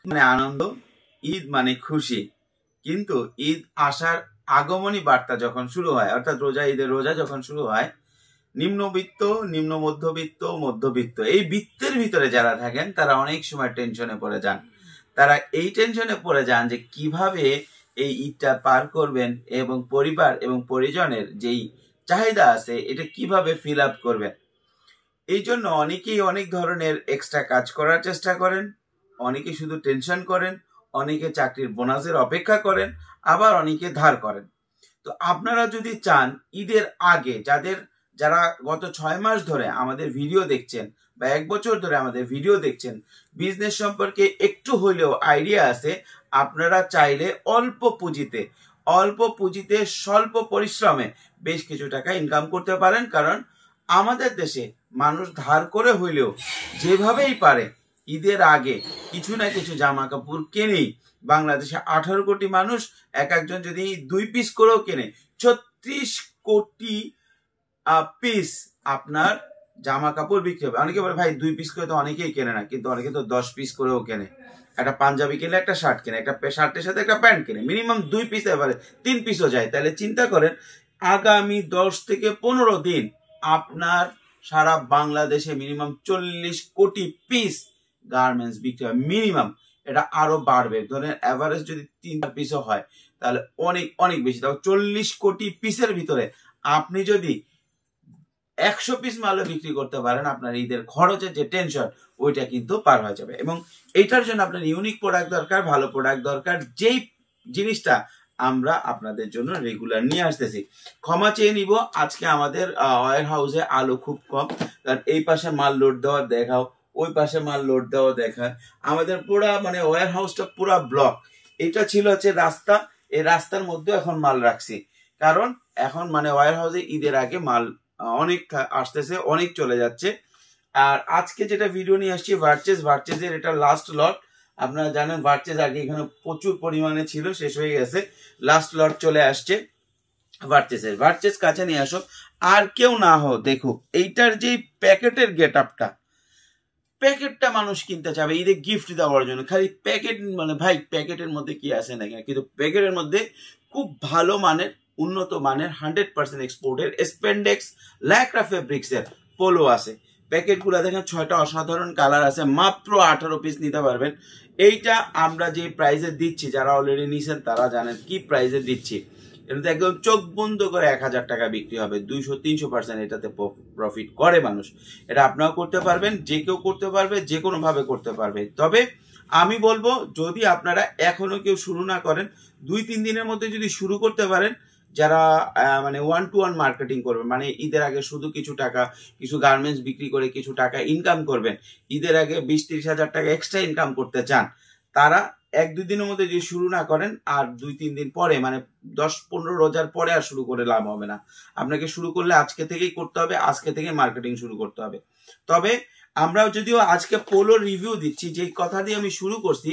মানে আনন্দ, ঈদ মানে খুশি। কিন্তু ঈদ আসার আগমনী বার্তা যখন শুরু হয়, অর্থাৎ ঈদের রোজা যখন শুরু হয়, নিম্নবিত্ত, নিম্ন মধ্যবিত্ত, মধ্যবিত্ত এই বৃত্তের ভিতরে যারা থাকেন তারা অনেক সময় টেনশনে পড়ে যান। তারা এই টেনশনে পড়ে যান যে কিভাবে এই ঈদটা পার করবেন এবং পরিবার এবং পরিজনের যেই চাহিদা আছে এটা কিভাবে ফিল আপ করবেন। এই জন্য অনেকেই অনেক ধরনের এক্সট্রা কাজ করার চেষ্টা করেন, অনেকে শুধু টেনশন করেন, অনেকে চাকরির বোনাসের অপেক্ষা করেন, আবার অনেকে ধার করেন। তো আপনারা যদি চান ঈদের আগে যারা গত 6 মাস ধরে আমাদের ভিডিও দেখছেন বা 1 বছর ধরে আমাদের ভিডিও দেখছেন, বিজনেস সম্পর্কে একটু হলেও আইডিয়া আছে, আপনারা চাইলে অল্প পুঁজিতে স্বল্প পরিশ্রমে বেশ কিছু টাকা ইনকাম করতে পারেন। কারণ আমাদের দেশে মানুষ ধার করে হইলেও যেভাবেই পারে ঈদের আগে কিছু না কিছু জামা কাপড় কেনেই। বাংলাদেশে 18 কোটি মানুষ, একজন যদি 2 পিস করেও কেনে, 36 কোটি পিস আপনার জামা কাপড় বিক্রি হবে। অনেকে বলে ভাই 2 পিস করে তো অনেকেই কেনে না, কিন্তু অনেকে তো 10 পিস করেও কেনে। একটা পাঞ্জাবি কিনলে একটা শার্ট কেনে, একটা শার্টের সাথে একটা প্যান্ট কেনে, মিনিমাম 2 পিস, এবারে 3 পিসও যায়। তাহলে চিন্তা করেন আগামী 10 থেকে 15 দিন আপনার সারা বাংলাদেশে মিনিমাম 40 কোটি পিস গার্মেন্টস বিক্রি হয় মিনিমাম। এটা আরো বাড়বে, ধরেন এভারেজ যদি 3 পিসও হয় তাহলে অনেক অনেক বেশি। তাও 40 কোটি পিসের ভিতরে আপনি যদি 100 পিস মালও বিক্রি করতে পারেন, আপনার ঈদের খরচের যে টেনশন ওইটা কিন্তু পার হয়ে যাবে। এবং এইটার জন্য আপনার ইউনিক প্রোডাক্ট দরকার, ভালো প্রোডাক্ট দরকার, যেই জিনিসটা আমরা আপনাদের জন্য রেগুলার নিয়ে আসতেছি। ক্ষমা চেয়ে নিব, আজকে আমাদের ওয়্যার হাউসে আলো খুব কম, কারণ এই পাশে মাল লোড দেওয়া দেখাও, ওই পাশে মাল লোড দেওয়া দেখায়, আমাদের পুরা মানে ওয়্যার হাউসটা পুরা ব্লক। এটা ছিল হচ্ছে রাস্তা, এই রাস্তার মধ্যে এখন মাল রাখছি, কারণ এখন মানে ওয়্যার হাউসে ঈদের আগে মাল অনেক আসতেছে, অনেক চলে যাচ্ছে। আর আজকে যেটা ভিডিও নিয়ে আসছি ভার্চেসের এটা লাস্ট লট। আপনারা জানেন ভার্চেস আগে এখানে প্রচুর পরিমাণে ছিল, শেষ হয়ে গেছে, লাস্ট লট চলে আসছে ভার্চেস কাছে নিয়ে আসো। আর কেউ না হোক দেখুক এইটার যে প্যাকেটের গেট আপটা, প্যাকেটটা মানুষ কিনতে চাবে ঈদে গিফট দেওয়ার জন্য। খালি প্যাকেট মানে ভাই প্যাকেটের মধ্যে কি আছে না, কিন্তু প্যাকেটের মধ্যে খুব ভালো মানের, উন্নত মানের 100% এক্সপোর্টের স্পেন্ডেক্স ল্যাক্রা ফেব্রিক্সের পোলো আছে। প্যাকেটগুলো দেখেন 6টা অসাধারণ কালার আছে, মাত্র 18 পিস নিতে পারবেন। এইটা আমরা যে প্রাইসে দিচ্ছি, যারা অলরেডি নিছেন তারা জানেন কি প্রাইসে দিচ্ছি। এটাতে একদম চোখ বন্ধ করে 1000 টাকা বিক্রি হবে, 200-300% এটাতে প্রফিট করে মানুষ। এটা আপনারাও করতে পারবেন, যে কেউ করতে পারবে, যে কোনো ভাবে করতে পারবে। তবে আমি বলবো যদি আপনারা এখনো কেউ শুরু না করেন, 2-3 দিনের মধ্যে যদি শুরু করতে পারেন, যারা মানে 1-to-1 মার্কেটিং করবেন, মানে ঈদের আগে শুধু কিছু টাকা কিছু গার্মেন্টস বিক্রি করে কিছু টাকা ইনকাম করবেন, ঈদের আগে 20-30 হাজার টাকা এক্সট্রা ইনকাম করতে চান, তারা 1-2 দিনের মধ্যে যদি শুরু না করেন, আর 2-3 দিন পরে মানে 10-15 রোজার পরে আর শুরু করে লাভ হবে না। আপনাকে শুরু করলে আজকে থেকেই করতে হবে, আজকে থেকে মার্কেটিং শুরু করতে হবে। তবে আমরা যদিও আজকে পোলোর রিভিউ দিচ্ছি, যে কথা দিয়ে আমি শুরু করছি,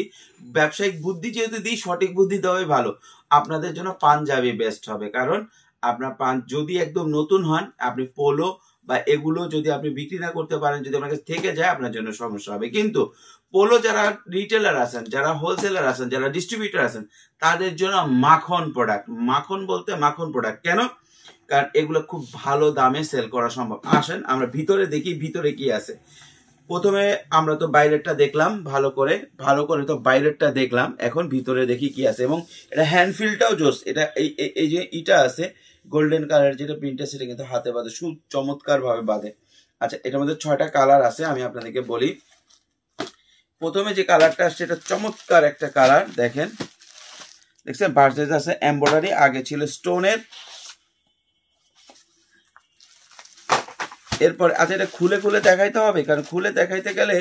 ব্যবসায়িক বুদ্ধি যেহেতু দিই, সঠিক বুদ্ধি দেওয়াই ভালো। আপনাদের জন্য পাঞ্জাবি বেস্ট হবে, কারণ আপনার যদি একদম নতুন হন, আপনি পোলো বা এগুলো যদি আপনি বিক্রি না করতে পারেন, যদি আপনার কাছে থেকে যায়, আপনার জন্য সমস্যা হবে। কিন্তু পোলো যারা রিটেলার আছেন, যারা হোলসেলার আছেন, যারা ডিস্ট্রিবিউটর আছেন, তাদের জন্য মাখন প্রোডাক্ট। মাখন বলতে মাখন প্রোডাক্ট কেন? কারণ এগুলো খুব ভালো দামে সেল করা সম্ভব। আসেন আমরা ভিতরে দেখি ভিতরে কি আছে। প্রথমে আমরা তো বাইরেরটা দেখলাম, ভালো করে তো বাইরেরটা দেখলাম, এখন ভিতরে দেখি কি আছে। এবং এটা হ্যান্ডফিলটাও জোস। এটা এই যে ইটা আছে গোল্ডেন কালার, যেটা প্রিন্টার, সেটা কিন্তু হাতে বাঁধে, খুব চমৎকার ভাবে বাঁধে। আচ্ছা, এটার মধ্যে 6টা কালার আছে, আমি আপনাদেরকে বলি। প্রথমে যে কালারটা আসছে এটা চমৎকার একটা কালার, দেখেন, দেখছেন ভার্সেস আছে এমব্রয়ডারি, আগে ছিল স্টোনের। এরপর আচ্ছা, এটা খুলে দেখাইতে হবে, কারণ খুলে দেখাইতে গেলে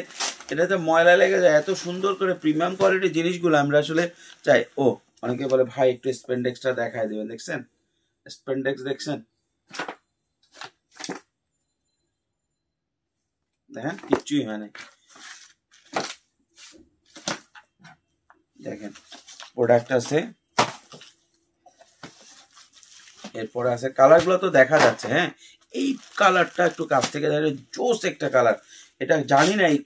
এটাতে ময়লা লেগে যায়। এত সুন্দর করে প্রিমিয়াম কোয়ালিটির জিনিসগুলো আমরা আসলে চাই। ও অনেকে বলে ভাই একটু স্পেন্ডেক্সটা দেখাই দেবেন, দেখছেন স্পেন্ডেক্স, দেখছেন, দেখেন কিচ্ছুই হয় না। দেখেন প্রোডাক্ট আছে, এরপরে আছে কালারগুলো তো দেখা যাচ্ছে। হ্যাঁ, এই কালারটা একটু কাছ থেকে দেখে জোস একটা কালার। এটা জানি না এই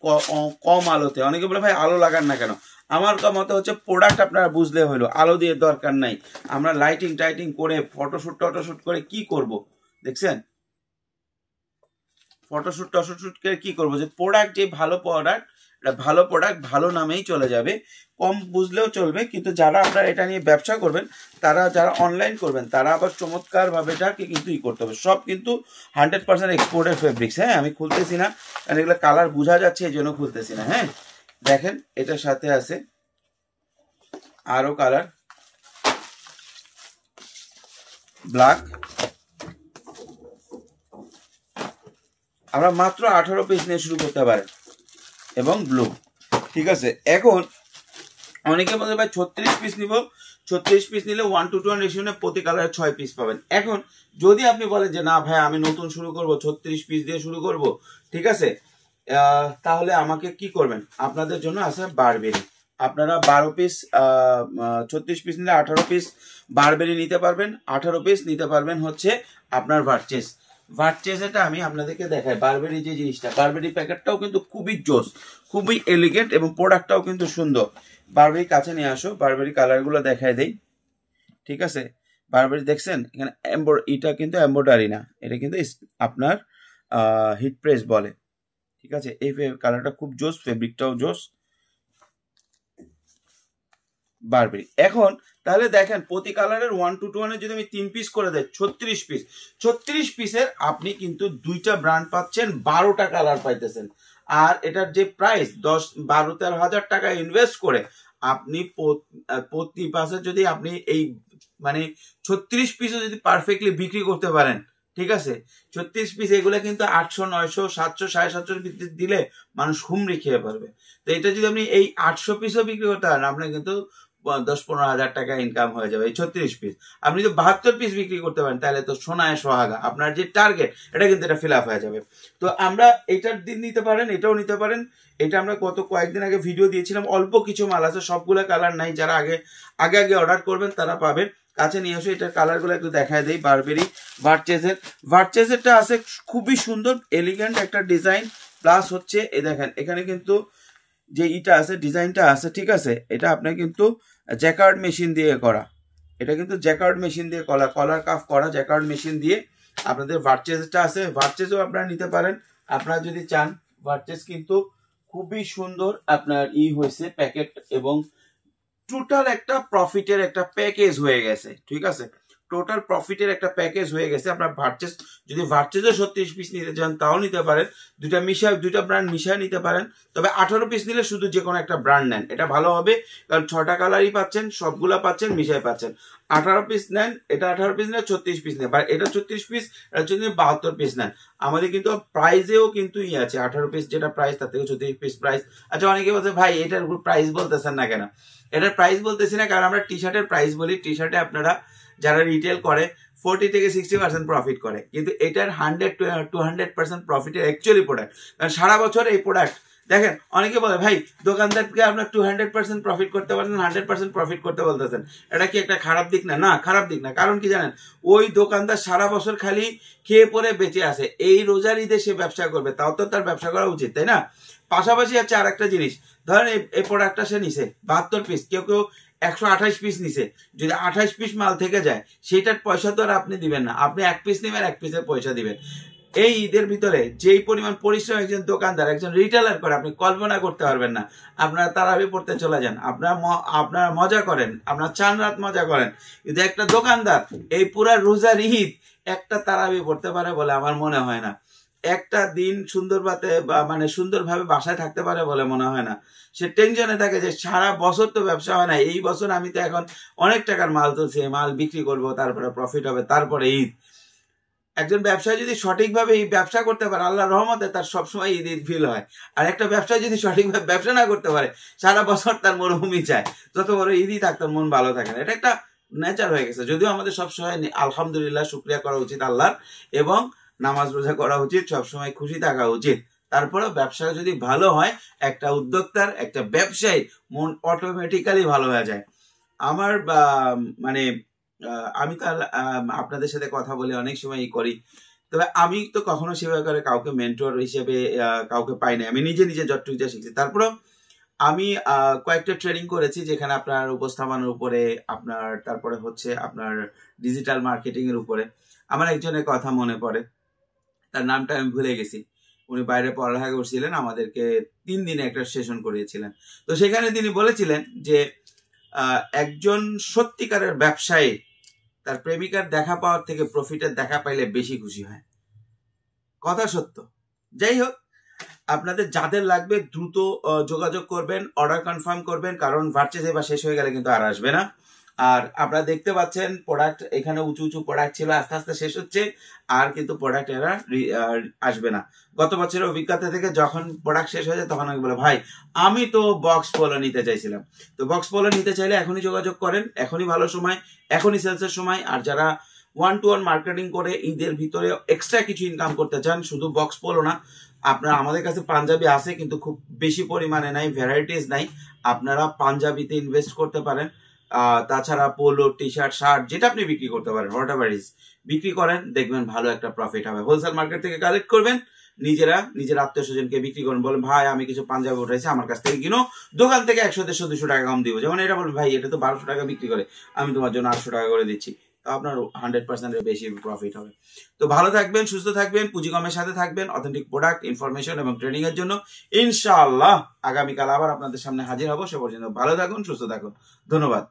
কম আলোতে, অনেকে বলে ভাই আলো লাগান না কেন, আমার মতে হচ্ছে প্রোডাক্ট আপনারা বুঝলে হলো, আলো দিয়ে দরকার নাই। আমরা লাইটিং টাইটিং করে ফটোশুট টটোশুট করে কি করব, দেখছেন ফটোশুট টটোশুট করে কি করব, যে প্রোডাক্ট যে ভালো প্রোডাক্ট, ভালো প্রোডাক্ট ভালো নামেই চলে যাবে, কম বুঝলেও চলবে। কিন্তু যারা আপনারা এটা নিয়ে ব্যবসা করবেন, তারা যারা অনলাইন করবেন, তারা আবার চমৎকার ভাবে এটাকে কিন্তু ই করতে হবে। সব কিন্তু 100% এক্সপোর্টেড ফেব্রিক্স। হ্যাঁ, আমি খুলতেছি না কারণ এগুলো কালার বোঝা যাচ্ছে, এই জন্য খুলতেছি না। হ্যাঁ, দেখেন এটার সাথে আছে আরো কালার, ব্ল্যাক, আমরা মাত্র 18 পিস নিয়ে শুরু করতে পারেন, এবং ব্লু। ঠিক আছে, এখন অনেকে বলতে ভাই 36 পিস নিব, 36 পিস নিলে 1:1 রেশিও প্রতি কালারে 6 পিস পাবেন। এখন যদি আপনি বলেন যে না ভাই আমি নতুন শুরু করব, 36 পিস দিয়ে শুরু করব, ঠিক আছে, তাহলে আমাকে কি করবেন, আপনাদের জন্য আছে বারবেরি। আপনারা 12 পিস 36 পিস নিলে 18 পিস বারবেরি নিতে পারবেন, 18 পিস নিতে পারবেন হচ্ছে আপনার ভার্চেস। ভার্চেসটা আমি আপনাদেরকে দেখাই, বারবেরি যে জিনিসটা, বারবেরি প্যাকেটটাও কিন্তু খুবই জোস, খুবই এলিগেন্ট, এবং প্রোডাক্টটাও কিন্তু সুন্দর। বারবেরি কাছে নিয়ে আসো, বারবেরি কালারগুলো দেখাই দেই। ঠিক আছে, বারবেরি দেখছেন এখানে এটা কিন্তু এমব্রয়ডারি না, এটা কিন্তু আপনার হিট প্রেস বলে। ঠিক আছে, এই কালারটা খুব জোস, ফেব্রিকটাও জোস, বারবেরি। এখন তাহলে দেখেন প্রতি কালারের 1:1 যদি আমি 3 পিস করে দেয় 36 পিস, 36 পিসের আপনি কিন্তু 2টা ব্র্যান্ড পাচ্ছেন, 12টা কালার পাইতেছেন। আর এটার যে প্রাইস 10-12-13 হাজার টাকা ইনভেস্ট করে আপনি প্রতি পাশে যদি আপনি এই মানে 36 পিসও যদি পারফেক্টলি বিক্রি করতে পারেন, ঠিক আছে, 36 পিস এগুলো কিন্তু 800, 900, 700, 750 দিলে মানুষ হুমড়ি খেয়ে পারবে। তো এটা যদি আপনি এই 800 পিসও বিক্রি করতে পারেন, আপনার কিন্তু 10-15 হাজার টাকা ইনকাম হয়ে যাবে এই 36 পিস। আপনি যদি 72 পিস বিক্রি করতে পারেন, তাহলে তো সোনায় সোহাগা, আপনার যে টার্গেট এটা কিন্তু এটা ফিল আপ হয়ে যাবে। তো আমরা এটার দিন নিতে পারেন, এটাও নিতে পারেন। এটা আমরা কয়েকদিন আগে ভিডিও দিয়েছিলাম, অল্প কিছু মাল আছে, সবগুলো কালার নাই। যারা আগে অর্ডার করবেন তারা পাবেন। কাছে নিয়ে আসো, এটার কালারগুলো একটু দেখায় দেই। বারবেরি ভার্চেসেরটা আছে খুবই সুন্দর এলিগেন্ট একটা ডিজাইন, প্লাস হচ্ছে এই দেখেন এখানে কিন্তু যে ইটা আছে, ডিজাইনটা আছে, ঠিক আছে, এটা আপনার কিন্তু জ্যাকার্ড মেশিন দিয়ে করা, এটা কিন্তু জ্যাকার্ড মেশিন দিয়ে কলার কাফ করা জ্যাকার্ড মেশিন দিয়ে আপনাদের ভার্চেসটা আছে। ভার্চেসও আপনারা নিতে পারেন আপনারা যদি চান। ভার্চেস কিন্তু খুবই সুন্দর আপনার হয়েছে প্যাকেট, এবং টোটাল একটা প্রফিটের একটা প্যাকেজ হয়ে গেছে। ঠিক আছে, টোটাল প্রফিটের একটা প্যাকেজ হয়ে গেছে। আপনার ভার্চেস যদি ভার্চেসও 36 পিস নিতে চান তাও নিতে পারেন, দুইটা ব্র্যান্ড মিশিয়ে নিতে পারেন। তবে 18 পিস নিলে শুধু যে কোনো একটা ব্র্যান্ড নেন, এটা ভালো হবে, কারণ 6টা কালারই পাচ্ছেন, সবগুলা পাচ্ছেন, মিশাই পাচ্ছেন। 18 পিস নেন, এটা 18 পিস নেন, 36 পিস নেন, এটা 36 পিস, এটা যদি 72 পিস নেন। আমাদের কিন্তু প্রাইজেও কিন্তু আছে, 18 পিস যেটা প্রাইস তার থেকে 36 পিস প্রাইস। আচ্ছা, অনেকে বলছে ভাই এটার প্রাইস বলতেছেন না কেন? এটার প্রাইস বলতেছি না কারণ আমরা টি শার্টের প্রাইস বলি। টি শার্টে আপনারা যারা রিটেল করে 40 থেকে 60% প্রফিট করে, কিন্তু এটার 100-200% প্রফিটের অ্যাকচুয়ালি প্রোডাক্ট। কারণ সারা বছর এই প্রোডাক্ট দেখেন, অনেকে বলে ভাই দোকানদারকে আপনার 200% প্রফিট করতে পারছেন, 100% প্রফিট করতে বলতেছেন, এটা কি একটা খারাপ দিক না? না, খারাপ দিক না। কারণ কি জানেন, ওই দোকানদার সারা বছর খালি খেয়ে পরে বেঁচে আসে, এই রোজার ঈদে সে ব্যবসা করবে, তাও তো তার ব্যবসা করা উচিত, তাই না? পাশাপাশি আছে আর একটা জিনিস, ধরেন এই প্রোডাক্টটা সে নিছে 72 পিস, কেউ 128 পিস নিছে, যদি 28 পিস মাল থেকে যায় সেটার পয়সা তো আর আপনি দিবেন না, আপনি 1 পিস নেবেন, 1 পিসের পয়সা দিবেন। এই ঈদের ভিতরে যেই পরিমাণ পরিশ্রম একজন দোকানদার, একজন রিটেলার করে, আপনি কল্পনা করতে পারবেন না। আপনারা তারাবি পড়তে চলে যান, আপনারা মজা করেন, আপনারা 4 রাত মজা করেন, কিন্তু একটা দোকানদার এই পুরা রোজার ঈদ একটা তারাবি পড়তে পারে বলে আমার মনে হয় না। একটা দিন সুন্দরভাবে বাসায় থাকতে পারে বলে মনে হয় না। সে টেনশনে থাকে যে সারা বছর তো ব্যবসা হয় না, এই বছর আমি তো এখন অনেক টাকার মাল তুলছি, মাল বিক্রি করব, তারপরে প্রফিট হবে, তারপরে ঈদ। একজন ব্যবসায়ী যদি সঠিকভাবে এই ব্যবসা করতে পারে, আল্লাহর রহমতে তার সবসময় ঈদ ফিল হয়। আর একটা ব্যবসায়ী যদি সঠিকভাবে ব্যবসা না করতে পারে, সারা বছর তার মরুভূমি চায়, যত বড় ঈদই থাক তার মন ভালো থাকে না। এটা একটা নেচার হয়ে গেছে। যদিও আমাদের সবসময় আলহামদুলিল্লাহ শুকরিয়া করা উচিত আল্লাহর, এবং নামাজ রোজা করা উচিত, সবসময় খুশি থাকা উচিত। তারপরেও ব্যবসা যদি ভালো হয়, একটা উদ্যোক্তার, একটা ব্যবসায়ী মন অটোমেটিক্যালি ভালো হয়ে যায়। আমার আমি তো আপনাদের সাথে কথা বলে অনেক সময় করি, তবে আমি তো কখনো সেভাবে করে কাউকে মেন্টর হিসেবে কাউকে পাই না, আমি নিজে যতটুকু যা শিখছি। তারপরেও আমি কয়েকটা ট্রেনিং করেছি যেখানে আপনার উপস্থাপনার উপরে, আপনার তারপরে হচ্ছে আপনার ডিজিটাল মার্কেটিং এর উপরে। আমার একজনের কথা মনে পড়ে, তার নামটা আমি ভুলে গেছি। উনি বাইরে পড়ালেখা করছিলেন, আমাদেরকে 3 দিনে একটা সেশন করিয়েছিলেন। তো সেখানে তিনি বলেছিলেন যে একজন সত্যিকারের ব্যবসায়ী তার প্রেমিকার দেখা পাওয়ার থেকে প্রফিটের দেখা পাইলে বেশি খুশি হয়। কথা সত্য। যাই হোক, আপনাদের যাদের লাগবে দ্রুত যোগাযোগ করবেন, অর্ডার কনফার্ম করবেন, কারণ ভার্চেস এবার শেষ হয়ে গেলে কিন্তু আর আসবে না। আর আপনারা দেখতে পাচ্ছেন প্রোডাক্ট এখানে উঁচু উঁচু প্রোডাক্ট ছিল, আস্তে আস্তে শেষ হচ্ছে, আর কিন্তু প্রোডাক্ট এরা আসবে না। গত বছরের অভিজ্ঞতা থেকে যখন প্রোডাক্ট শেষ হয়ে যায় তখন আমি বলে, ভাই আমি তো বক্স পোলো নিতে চাইছিলাম। তো বক্স পোলো নিতে চাইলে এখনই যোগাযোগ করেন, এখনই ভালো সময়, এখনই সেলসের সময়। আর যারা 1-to-1 মার্কেটিং করে ঈদের ভিতরে এক্সট্রা কিছু ইনকাম করতে চান, শুধু বক্স পোলো না, আপনারা আমাদের কাছে পাঞ্জাবি আছে কিন্তু খুব বেশি পরিমাণে নাই, ভ্যারাইটিস নাই, আপনারা পাঞ্জাবিতে ইনভেস্ট করতে পারেন। তাছাড়া পোলো, টি শার্ট, শার্ট যেটা আপনি বিক্রি করতে পারেন, হোয়াট এভার ইজ, বিক্রি করেন, দেখবেন ভালো একটা প্রফিট হবে। হোলসেল মার্কেট থেকে কালেক্ট করবেন, নিজের আত্মীয় স্বজনকে বিক্রি করেন, বলেন ভাই আমি কিছু পাঞ্জাবি উঠাইছি, আমার কাছ থেকে কিনো, দোকান থেকে 100-150-200 টাকা কম দিব। যেমন এটা বলবেন ভাই এটা তো 1200 টাকা বিক্রি করে, আমি তোমার জন্য 800 টাকা করে দিচ্ছি, তো আপনার 100% বেশি প্রফিট হবে। তো ভালো থাকবেন, সুস্থ থাকবেন, পুঁজিকমের সাথে থাকবেন, অথেন্টিক প্রোডাক্ট, ইনফরমেশন এবং ট্রেনিং এর জন্য। ইনশাআল্লাহ আগামীকাল আবার আপনাদের সামনে হাজির হব। সে পর্যন্ত ভালো থাকুন, সুস্থ থাকুন, ধন্যবাদ।